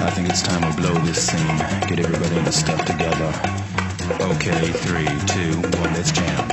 I think it's time we blow this scene. Get everybody in the stuff together. Okay, 3, 2, 1, let's jam.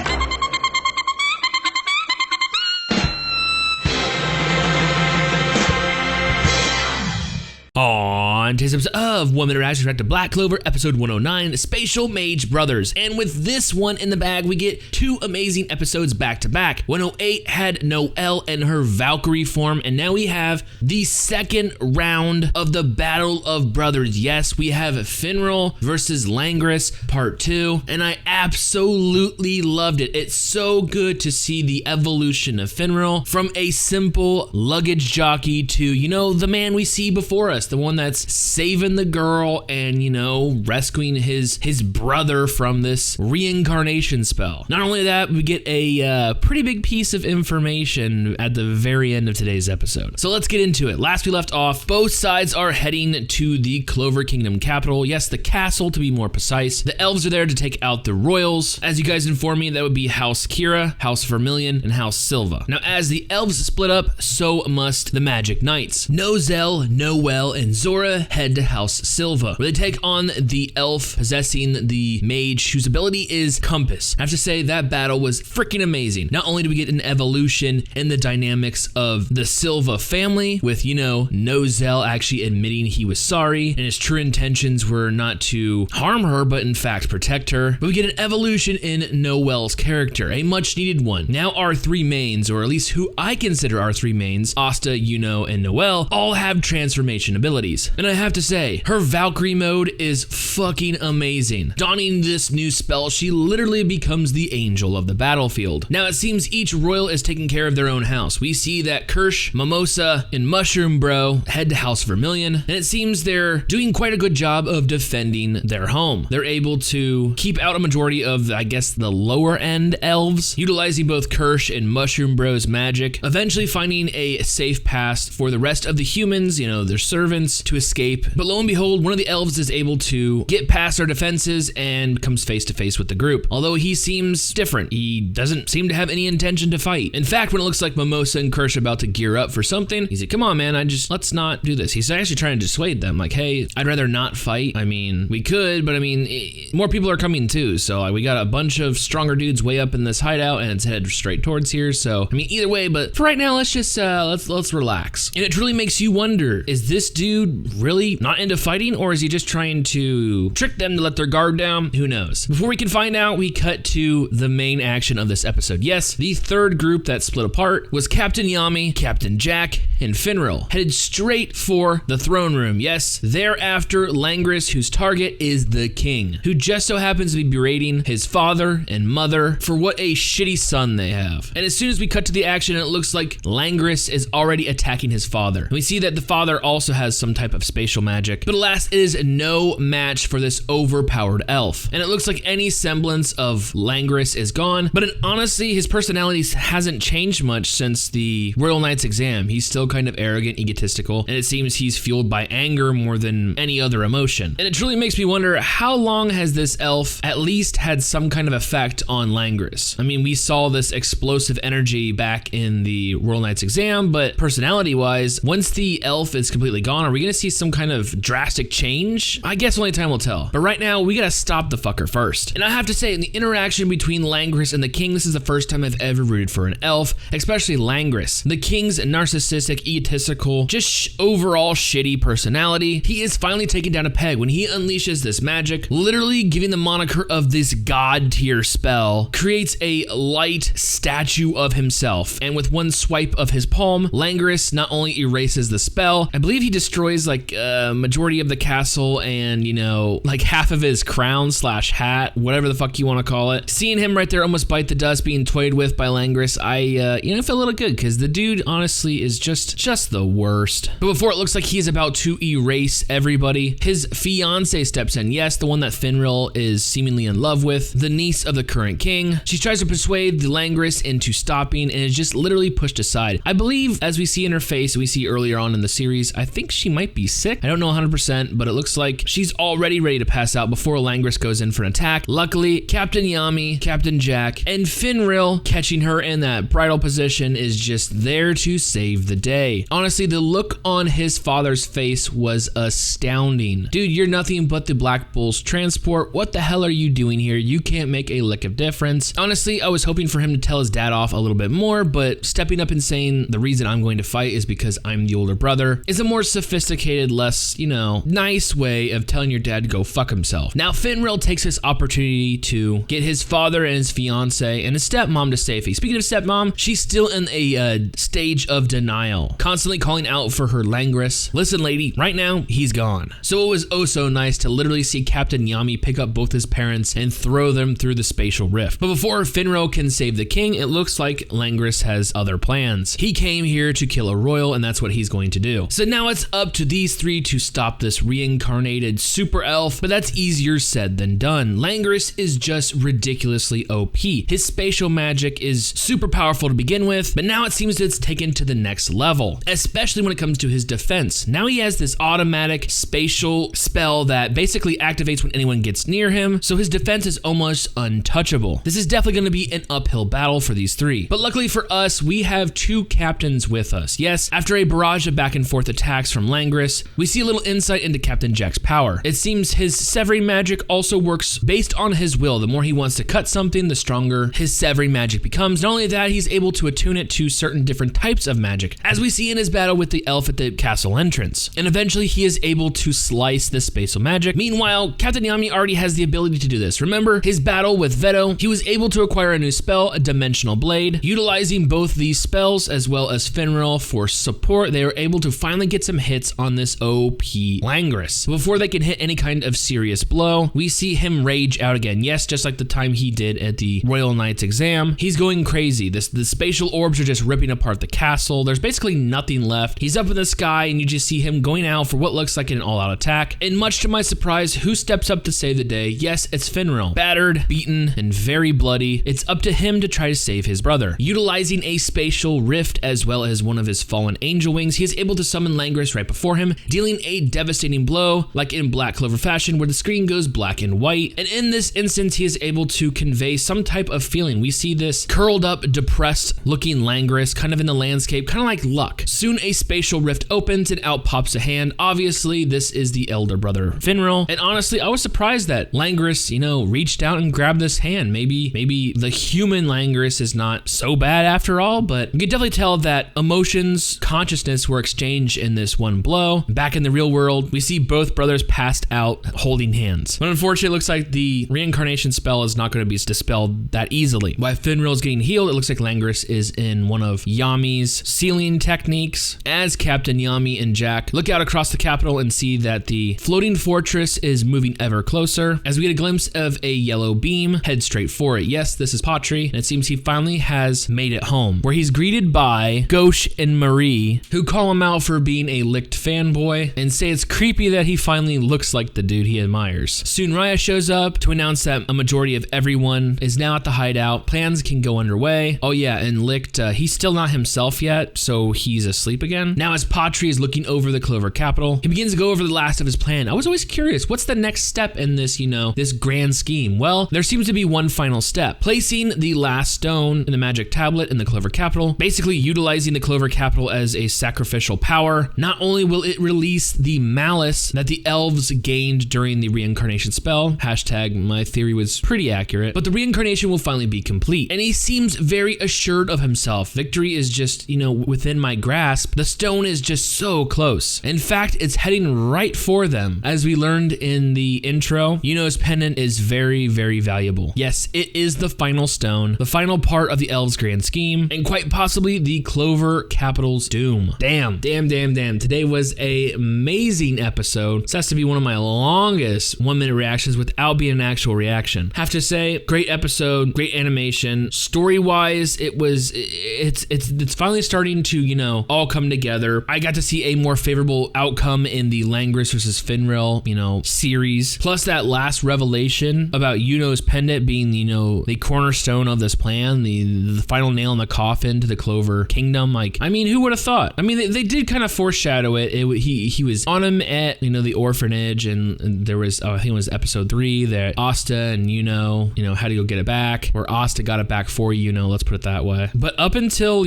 On today's episode of 1 Minute Reaction to Black Clover, episode 109, Spatial Mage Brothers. And with this one in the bag, we get two amazing episodes back to back. 108 had Noelle in her Valkyrie form, and now we have the second round of the Battle of Brothers. Yes, we have Finral versus Langris, part 2, and I absolutely loved it. It's so good to see the evolution of Finral from a simple luggage jockey to, you know, the man we see before us, the one that's saving the girl and, you know, rescuing his brother from this reincarnation spell. Not only that, we get a pretty big piece of information at the very end of today's episode. So let's get into it. Last we left off, both sides are heading to the Clover Kingdom capital. Yes, the castle to be more precise. The elves are there to take out the royals. As you guys informed me, that would be House Kira, House Vermilion, and House Silva. Now, as the elves split up, so must the Magic Knights. Nozel, Noelle, and Zora head to House Silva, where they take on the elf possessing the mage, whose ability is Compass. I have to say, that battle was freaking amazing. Not only do we get an evolution in the dynamics of the Silva family, with, you know, Nozel actually admitting he was sorry, and his true intentions were not to harm her, but in fact protect her. But we get an evolution in Noelle's character, a much needed one. Now our three mains, or at least who I consider our three mains, Asta, Yuno, and Noelle, all have transformation abilities. And I have to say, her Valkyrie mode is fucking amazing. Donning this new spell, she literally becomes the angel of the battlefield. Now it seems each royal is taking care of their own house. We see that Kirsch, Mimosa, and Mushroom Bro head to House Vermilion, and it seems they're doing quite a good job of defending their home. They're able to keep out a majority of, I guess, the lower end elves, utilizing both Kirsch and Mushroom Bro's magic, eventually finding a safe pass for the rest of the humans, you know, their servants, to escape. But lo and behold, one of the elves is able to get past our defenses and comes face to face with the group. Although he seems different. He doesn't seem to have any intention to fight. In fact, when it looks like Mimosa and Kirsch are about to gear up for something, he's like, come on, man, let's not do this. He's actually trying to dissuade them. Like, hey, I'd rather not fight. I mean, we could, but I mean, more people are coming too. So we got a bunch of stronger dudes way up in this hideout and it's headed straight towards here. So, I mean, either way, but for right now, let's just, let's relax. And it truly makes you wonder, is this dude really not into fighting, or is he just trying to trick them to let their guard down? Who knows? Before we can find out, we cut to the main action of this episode. Yes, the third group that split apart was Captain Yami, Captain Jack, and Finral, headed straight for the throne room. Yes, thereafter, Langris, whose target is the king, who just so happens to be berating his father and mother for what a shitty son they have. And as soon as we cut to the action, it looks like Langris is already attacking his father. And we see that the father also has some type of spatial magic, but alas, it is no match for this overpowered elf. And it looks like any semblance of Langris is gone, but honestly, his personality hasn't changed much since the Royal Knight's exam. He's still kind of arrogant, egotistical, and it seems he's fueled by anger more than any other emotion. And it truly makes me wonder, how long has this elf at least had some kind of effect on Langris? I mean, we saw this explosive energy back in the Royal Knight's exam, but personality-wise, once the elf is completely gone, are we gonna see some kind of drastic change? I guess only time will tell. But right now, we gotta stop the fucker first. And I have to say, in the interaction between Langris and the king, this is the first time I've ever rooted for an elf, especially Langris. The king's narcissistic, egotistical, just overall shitty personality, he is finally taken down a peg when he unleashes this magic, literally giving the moniker of this god tier spell, creates a light statue of himself. And with one swipe of his palm, Langris not only erases the spell, I believe he destroys like majority of the castle and, you know, like half of his crown slash hat, whatever the fuck you want to call it. Seeing him right there almost bite the dust, being toyed with by Langris, I you know, feel a little good, because the dude honestly is just the worst. But before it looks like he's about to erase everybody, his fiance steps in. Yes, the one that Finral is seemingly in love with, the niece of the current king. She tries to persuade the Langris into stopping and is just literally pushed aside. I believe, as we see in her face, we see earlier on in the series, I think she might be sick. sick. I don't know 100%, but it looks like she's already ready to pass out before Langris goes in for an attack. Luckily, Captain Yami, Captain Jack, and Finral, catching her in that bridal position, is just there to save the day. Honestly, the look on his father's face was astounding. Dude, you're nothing but the Black Bull's transport. What the hell are you doing here? You can't make a lick of difference. Honestly, I was hoping for him to tell his dad off a little bit more, but stepping up and saying the reason I'm going to fight is because I'm the older brother is a more sophisticated, less, nice way of telling your dad to go fuck himself. Now, Finral takes this opportunity to get his father and his fiance and his stepmom to safety. Speaking of stepmom, she's still in a stage of denial, constantly calling out for her Langris. Listen, lady, right now, he's gone. So it was oh so nice to literally see Captain Yami pick up both his parents and throw them through the spatial rift. But before Finral can save the king, it looks like Langris has other plans. He came here to kill a royal, and that's what he's going to do. So now it's up to these three to stop this reincarnated super elf, but that's easier said than done. Langris is just ridiculously OP. His spatial magic is super powerful to begin with, but now it seems that it's taken to the next level, especially when it comes to his defense. Now he has this automatic spatial spell that basically activates when anyone gets near him, so his defense is almost untouchable. This is definitely going to be an uphill battle for these three. But luckily for us, we have two captains with us. Yes, after a barrage of back and forth attacks from Langris, we see a little insight into Captain Jack's power. It seems his severing magic also works based on his will. The more he wants to cut something, the stronger his severing magic becomes. Not only that, he's able to attune it to certain different types of magic, as we see in his battle with the elf at the castle entrance. And eventually he is able to slice the spatial magic. Meanwhile, Captain Yami already has the ability to do this. Remember his battle with Veto? He was able to acquire a new spell, a dimensional blade. Utilizing both these spells as well as Finral for support, they were able to finally get some hits on this OP Langris. Before they can hit any kind of serious blow, we see him rage out again. Yes, just like the time he did at the Royal Knight's exam. He's going crazy. The spatial orbs are just ripping apart the castle. There's basically nothing left. He's up in the sky and you just see him going out for what looks like an all-out attack. And much to my surprise, who steps up to save the day? Yes, it's Finral. Battered, beaten, and very bloody. It's up to him to try to save his brother. Utilizing a spatial rift as well as one of his fallen angel wings, he is able to summon Langris right before him, dealing a devastating blow like in Black Clover fashion where the screen goes black and white. And in this instance, he is able to convey some type of feeling. We see this curled up, depressed looking Langris kind of in the landscape, kind of like luck. Soon a spatial rift opens and out pops a hand. Obviously, this is the elder brother Finral. And honestly, I was surprised that Langris, reached out and grabbed this hand. Maybe the human Langris is not so bad after all, but you can definitely tell that emotions, consciousness were exchanged in this one blow. Back in the real world, we see both brothers passed out holding hands. But unfortunately, it looks like the reincarnation spell is not going to be dispelled that easily. While Finral is getting healed, it looks like Langris is in one of Yami's sealing techniques. As Captain Yami and Jack look out across the capital and see that the floating fortress is moving ever closer, as we get a glimpse of a yellow beam head straight for it. Yes, this is Patri, and it seems he finally has made it home, where he's greeted by Gauche and Marie, who call him out for being a licked fanboy and say it's creepy that he finally looks like the dude he admires. Soon Raya shows up to announce that a majority of everyone is now at the hideout. Plans can go underway. Oh yeah, and Licked, he's still not himself yet, so he's asleep again. Now as Patri is looking over the Clover capital, he begins to go over the last of his plan. I was always curious, what's the next step in this, this grand scheme? Well, there seems to be one final step. Placing the last stone in the magic tablet in the Clover capital, basically utilizing the Clover capital as a sacrificial power. Not only will it release the malice that the elves gained during the reincarnation spell, hashtag my theory was pretty accurate, but the reincarnation will finally be complete. And he seems very assured of himself. Victory is just, within my grasp. The stone is just so close. In fact, it's heading right for them. As we learned in the intro, Yuno's pendant is very, very valuable. Yes, it is the final stone, the final part of the elves' grand scheme, and quite possibly the Clover capital's doom. Damn. Today was an amazing episode. This has to be one of my longest 1-minute reactions without being an actual reaction. Have to say, great episode, great animation. Story-wise, it's finally starting to, all come together. I got to see a more favorable outcome in the Langris versus Finral, series. Plus that last revelation about Yuno's pendant being, the cornerstone of this plan, the final nail in the coffin to the Clover kingdom. Who would have thought? They did kind of foreshadow it. He he was on him at, the orphanage, and there was, I think it was episode 3 that Asta and Yuno, had to go get it back, or Asta got it back for let's put it that way. But up until,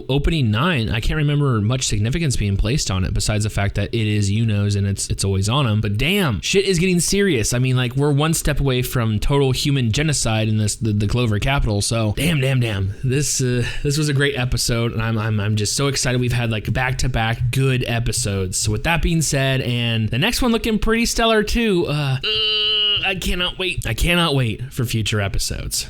opening 9, I can't remember much significance being placed on it besides the fact that it is Yuno's and it's always on him. But damn, shit is getting serious. I mean, like, we're one step away from total human genocide in the Clover capital. So damn. This was a great episode, and I'm just so excited. We've had like back-to-back good episodes. So with that being said, and the next one looking pretty stellar too, I cannot wait for future episodes.